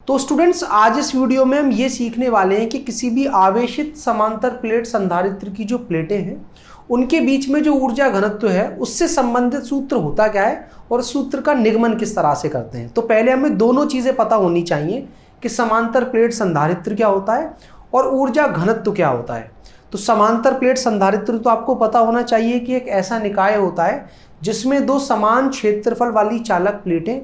तो स्टूडेंट्स, आज इस वीडियो में हम ये सीखने वाले हैं कि किसी भी आवेशित समांतर प्लेट संधारित्र की जो प्लेटें हैं उनके बीच में जो ऊर्जा घनत्व है उससे संबंधित सूत्र होता क्या है और सूत्र का निगमन किस तरह से करते हैं। तो पहले हमें दोनों चीज़ें पता होनी चाहिए कि समांतर प्लेट संधारित्र क्या होता है और ऊर्जा घनत्व क्या होता है। तो समांतर प्लेट संधारित्र तो आपको पता होना चाहिए कि एक ऐसा निकाय होता है जिसमें दो समान क्षेत्रफल वाली चालक प्लेटें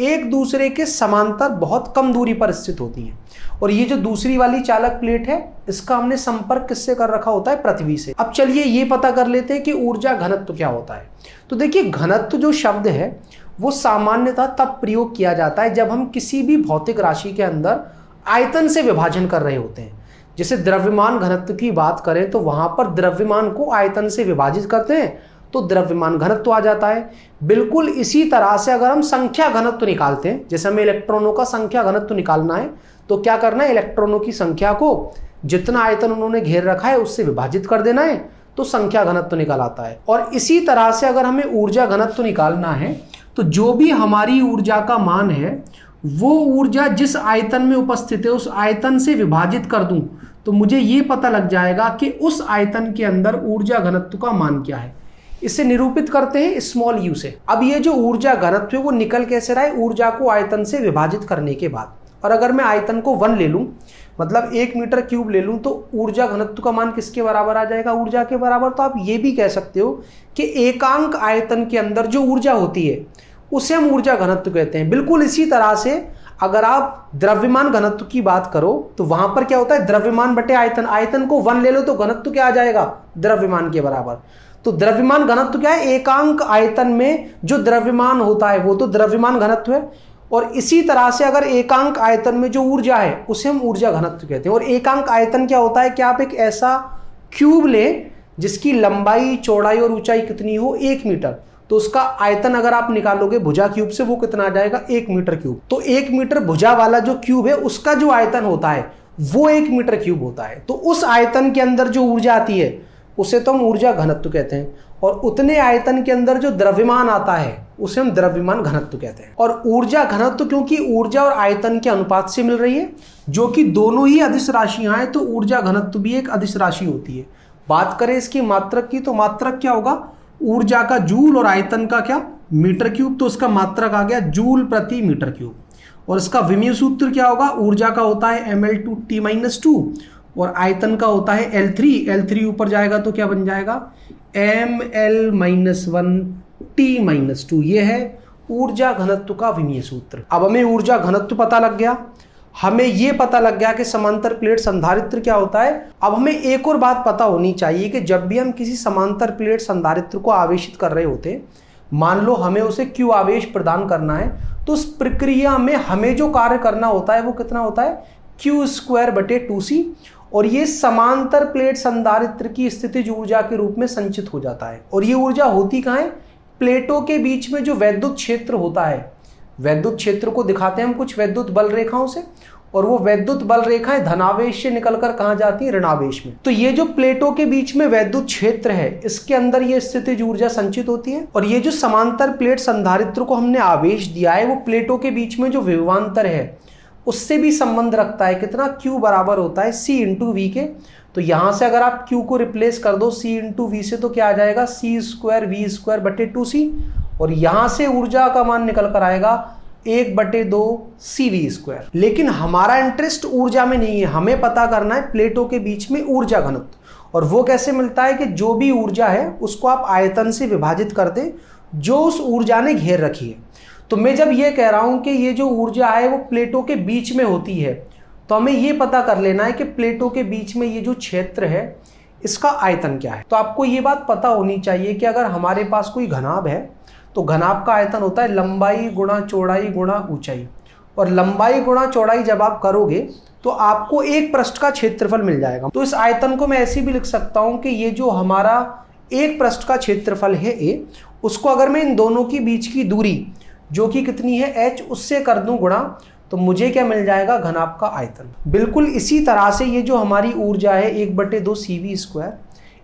एक दूसरे के समांतर बहुत कम दूरी पर स्थित होती हैं। और ये जो दूसरी वाली चालक प्लेट है इसका हमने संपर्क किससे कर रखा होता है? पृथ्वी से। अब चलिए ये पता कर लेते हैं कि ऊर्जा घनत्व क्या होता है। तो देखिए, घनत्व जो शब्द है वो सामान्यतः तब प्रयोग किया जाता है जब हम किसी भी भौतिक राशि के अंदर आयतन से विभाजन कर रहे होते हैं। जैसे द्रव्यमान घनत्व की बात करें तो वहां पर द्रव्यमान को आयतन से विभाजित करते हैं तो द्रव्यमान घनत्व आ जाता है। बिल्कुल इसी तरह से अगर हम संख्या घनत्व निकालते हैं, जैसे हमें इलेक्ट्रॉनों का संख्या घनत्व निकालना है तो क्या करना है? इलेक्ट्रॉनों की संख्या को जितना आयतन उन्होंने घेर रखा है उससे विभाजित कर देना है तो संख्या घनत्व निकल आता है। और इसी तरह से अगर हमें ऊर्जा घनत्व निकालना है तो जो भी हमारी ऊर्जा का मान है वो ऊर्जा जिस आयतन में उपस्थित है उस आयतन से विभाजित कर दूं तो मुझे ये पता लग जाएगा कि उस आयतन के अंदर ऊर्जा घनत्व का मान क्या है। इसे निरूपित करते हैं स्मॉल यू से। अब ये जो ऊर्जा घनत्व है वो निकल कैसे रहा है? ऊर्जा को आयतन से विभाजित करने के बाद। और अगर मैं आयतन को 1 ले लूं, मतलब 1 मीटर क्यूब ले लूं, तो ऊर्जा घनत्व का मान किसके बराबर आ जाएगा? ऊर्जा के बराबर। तो आप ये भी कह सकते हो कि एकांक आयतन के अंदर जो ऊर्जा होती है उसे हम ऊर्जा घनत्व कहते हैं। बिल्कुल इसी तरह से अगर आप द्रव्यमान घनत्व की बात करो तो वहां पर क्या होता है? द्रव्यमान बटे आयतन। आयतन को 1 ले लो तो घनत्व क्या आ जाएगा? द्रव्यमान के बराबर। तो द्रव्यमान घनत्व क्या है? एकांक आयतन में जो द्रव्यमान होता है वो तो द्रव्यमान घनत्व है। और इसी तरह से अगर एकांक आयतन में जो ऊर्जा है उसे हम ऊर्जा घनत्व कहते हैं। और एकांक आयतन क्या होता है कि आप एक ऐसा क्यूब लें जिसकी लंबाई, चौड़ाई और ऊंचाई कितनी हो? 1 मीटर, तो उसका आयतन अगर आप निकालोगे भुजा क्यूब से वो कितना आ जाएगा? 1 मीटर क्यूब। तो 1 मीटर भुजा वाला जो क्यूब है उसका जो आयतन होता है वो 1 मीटर क्यूब होता है। तो उस आयतन के अंदर जो ऊर्जा आती है उसे तो हम ऊर्जा घनत्व कहते हैं। और उतने आयतन के अंदर जो द्रव्यमान आता है उसे हम द्रव्यमान घनत्व कहते हैं। और ऊर्जा घनत्व क्योंकि ऊर्जा और आयतन के अनुपात से मिल रही है, जो कि दोनों ही अदिश राशियां हैं, तो ऊर्जा घनत्व भी एक अदिश राशि होती है। बात करें इसकी मात्रक की तो मात्रक क्या होगा? ऊर्जा का जूल और आयतन का क्या? Metre cube. तो उसका मात्रक आ गया जूल प्रति मीटर क्यूब। और इसका विमीय सूत्र क्या होगा? ऊर्जा का होता है ml2t-2 और आयतन का होता है L3। L3 ऊपर जाएगा तो क्या बन जाएगा? ml-1t-2। ये है ऊर्जा घनत्व का विमीय सूत्र। अब हमें ऊर्जा घनत्व पता लग गया, हमें ये पता लग गया कि समांतर प्लेट संधारित्र क्या होता है। अब हमें एक और बात पता होनी चाहिए कि जब भी हम किसी समांतर प्लेट संधारित्र को आवेशित कर रहे होते हैं, मान लो हमें उसे Q आवेश प्रदान करना है, तो उस प्रक्रिया में हमें जो कार्य करना होता है वो कितना होता है? Q²/2c। और ये समांतर प्लेट संधारित्र की स्थितिज ऊर्जा के रूप में संचित हो जाता है। और ये ऊर्जा होती कहाँ है? प्लेटों के बीच में जो वैद्युत क्षेत्र होता है, वैद्युत क्षेत्र को दिखाते हैं हम कुछ वैद्युत बल रेखाओं से, और वो वैद्युत बल रेखाएं धनावेश से निकलकर कहां जाती है? ऋणावेश में। तो ये जो प्लेटों के बीच में वैद्युत क्षेत्र है इसके अंदर ये स्थितिज ऊर्जा संचित होती है। और ये जो समांतर प्लेट संधारित्र को हमने आवेश दिया है वो प्लेटों के बीच में जो विभवांतर है उससे भी संबंध रखता है। कितना? Q बराबर होता है C/V के। तो यहां से अगर आप Q को रिप्लेस कर दो C/V से तो क्या आ जाएगा? C²V²/2c। और यहां से ऊर्जा का मान निकल कर आएगा 1/2 लेकिन हमारा इंटरेस्ट ऊर्जा में नहीं है, हमें पता करना है प्लेटों के बीच में ऊर्जा घनत्व। और वो कैसे मिलता है कि जो भी ऊर्जा है उसको आप आयतन से विभाजित कर दें जो उस ऊर्जा ने घेर रखी है। तो मैं जब ये कह रहा हूं कि ये जो ऊर्जा है वो प्लेटों के बीच में होती है तो हमें ये पता कर लेना है कि प्लेटों के बीच में ये जो क्षेत्र है इसका आयतन क्या है। तो आपको ये बात पता होनी चाहिए कि अगर हमारे पास कोई घनाभ है तो घनाभ का आयतन होता है लंबाई गुणा चौड़ाई गुणा ऊंचाई। और लंबाई गुणा चौड़ाई जब आप करोगे तो आपको एक पृष्ठ का क्षेत्रफल मिल जाएगा। तो इस आयतन को मैं ऐसे भी लिख सकता हूं कि ये जो हमारा एक पृष्ठ का क्षेत्रफल है A, उसको अगर मैं इन दोनों के बीच की दूरी जो कि कितनी है h उससे कर दूं गुणा, तो मुझे क्या मिल जाएगा? घनाभ का आयतन। बिल्कुल इसी तरह से ये जो हमारी ऊर्जा है 1/2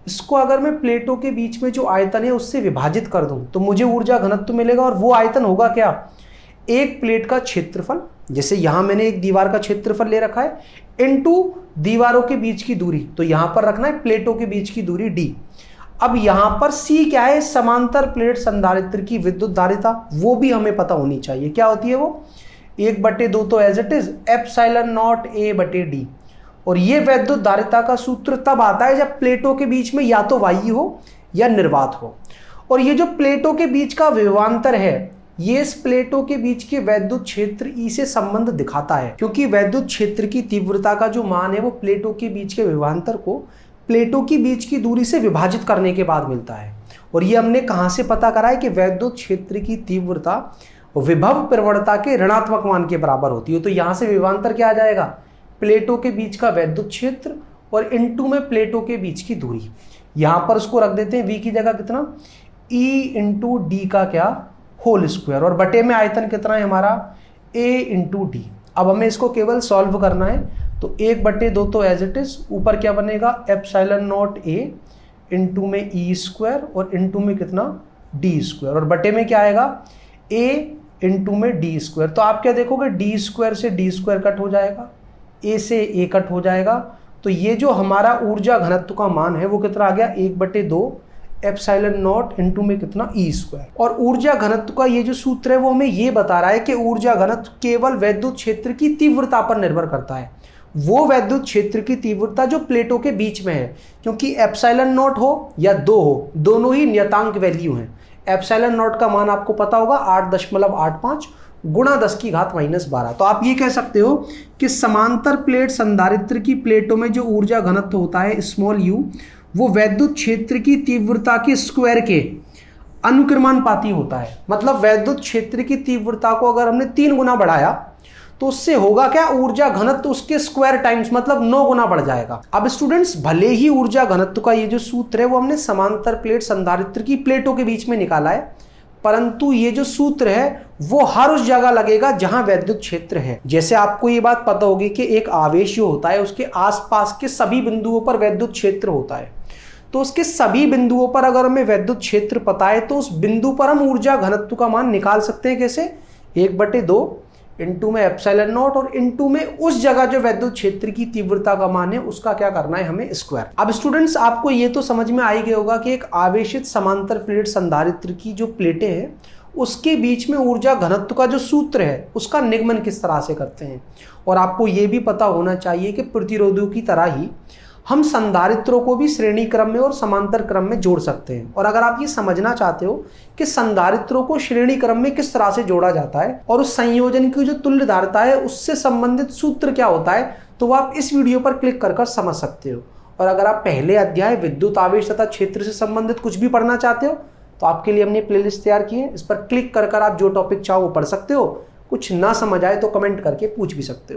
इसको अगर मैं प्लेटों के बीच में जो आयतन है उससे विभाजित कर दूं तो मुझे ऊर्जा घनत्व मिलेगा। और वो आयतन होगा क्या? एक प्लेट का क्षेत्रफल जैसे यहां मैंने एक दीवार का क्षेत्रफल ले रखा है इनटू दीवारों के बीच की दूरी, तो यहां पर रखना है प्लेटों के बीच की दूरी d। अब यहां पर C क्या है, समांतर प्लेट संधारित्र की विद्युत धारिता, वो भी हमें पता होनी चाहिए। क्या होती है वो, 1/2 तो as it is epsilon naught A/d। और ये विद्युत धारिता का सूत्र तब आता है जब प्लेटों के बीच में या तो वायु हो या निर्वात हो। और ये जो प्लेटों के बीच का विभवांतर है, ये इस प्लेटों के बीच के वैद्युत क्षेत्र E से संबंध दिखाता है, क्योंकि वैद्युत क्षेत्र की तीव्रता का जो मान है वो प्लेटों के बीच के विभवांतर को प्लेटों की बीच की दूरी से विभाजित करने के बाद मिलता है। और ये हमने कहां से पता करा है कि वैद्युत क्षेत्र की तीव्रता विभव प्रवणता के ऋणात्मक मान के बराबर होती है। तो यहां से विभवांतर क्या आ जाएगा, प्लेटों के बीच का वैद्युत क्षेत्र और इनटू में प्लेटों के बीच की दूरी। यहां पर उसको रख देते हैं v की जगह कितना, E इंटू डी का क्या, होल स्क्वायर, और बटे में आयतन कितना है हमारा, a इंटू डी। अब हमें इसको केवल सॉल्व करना है, तो 1/2 तो एज इट इज, ऊपर क्या बनेगा एप्सिलॉन नॉट a इंटू में e स्क्वायर और इंटू में कितना d स्क्वायर, और बटे में क्या आएगा a इंटू में d स्क्वायर। तो आप क्या देखोगे, d स्क्वायर से d स्क्वायर कट हो जाएगा, a से a कट हो जाएगा। तो ये जो हमारा ऊर्जा घनत्व का मान है वो कितना आ गया, 1/2 एप्सिलॉन नॉट इंटू में कितना e स्क्वायर। और ऊर्जा घनत्व का ये जो सूत्र है वो हमें ये बता रहा है कि ऊर्जा घनत्व केवल वैद्युत क्षेत्र की तीव्रता पर निर्भर करता है, वो वैद्युत क्षेत्र की तीव्रता जो प्लेटों के बीच में है, क्योंकि एप्सिलॉन नॉट हो या 2 हो, दोनों ही नियतांक वैल्यू हैं। एप्सिलॉन नॉट का मान आपको पता होगा 8.85 गुणा 10⁻12। तो आप ये कह सकते हो कि समांतर प्लेट संधारित्र की प्लेटों में जो ऊर्जा घनत्व होता है स्मॉल u, वो वैद्युत क्षेत्र की तीव्रता के स्क्वायर के अनुक्रमानुपाती होता है। मतलब वैद्युत क्षेत्र की तीव्रता को अगर हमने 3 गुना बढ़ाया तो उससे होगा क्या, ऊर्जा घनत्व उसके स्क्वायर टाइम्स, मतलब 9 गुना बढ़ जाएगा। अब स्टूडेंट्स, भले ही ऊर्जा घनत्व का ये जो सूत्र है वो हमने समांतर प्लेट संधारित्र की प्लेटों के बीच में निकाला है, परंतु ये जो सूत्र है वो हर उस जगह लगेगा जहां वैद्युत क्षेत्र है। जैसे आपको ये बात पता होगी कि एक आवेश जो होता है उसके आसपास के सभी बिंदुओं पर वैद्युत क्षेत्र होता है, तो उसके सभी बिंदुओं पर अगर हमें वैद्युत क्षेत्र पता है तो उस बिंदु पर हम ऊर्जा घनत्व का मान निकाल सकते हैं। कैसे, 1/2 इंटू में एप्सिलॉन नॉट और इंटू में उस जगह जो वैद्युत क्षेत्र की तीव्रता का मान है उसका क्या करना है हमें, स्क्वायर। अब स्टूडेंट्स, आपको ये तो समझ में आ ही गया होगा कि एक आवेशित समांतर प्लेट संधारित्र की जो प्लेटें हैं उसके बीच में ऊर्जा घनत्व का जो सूत्र है उसका निगमन किस तरह से करते हैं। और आपको ये भी पता होना चाहिए कि प्रतिरोधों की तरह ही हम संधारित्रों को भी श्रेणी क्रम में और समांतर क्रम में जोड़ सकते हैं। और अगर आप ये समझना चाहते हो कि संधारित्रों को श्रेणी क्रम में किस तरह से जोड़ा जाता है और उस संयोजन की जो तुल्य धारिता है उससे संबंधित सूत्र क्या होता है, तो आप इस वीडियो पर क्लिक कर समझ सकते हो। और अगर आप पहले अध्याय विद्युत आवेश तथा क्षेत्र से संबंधित कुछ भी पढ़ना चाहते हो तो आपके लिए हमने प्लेलिस्ट तैयार की है, इस पर क्लिक कर आप जो टॉपिक चाहो वो पढ़ सकते हो। कुछ ना समझ आए तो कमेंट करके पूछ भी सकते हो।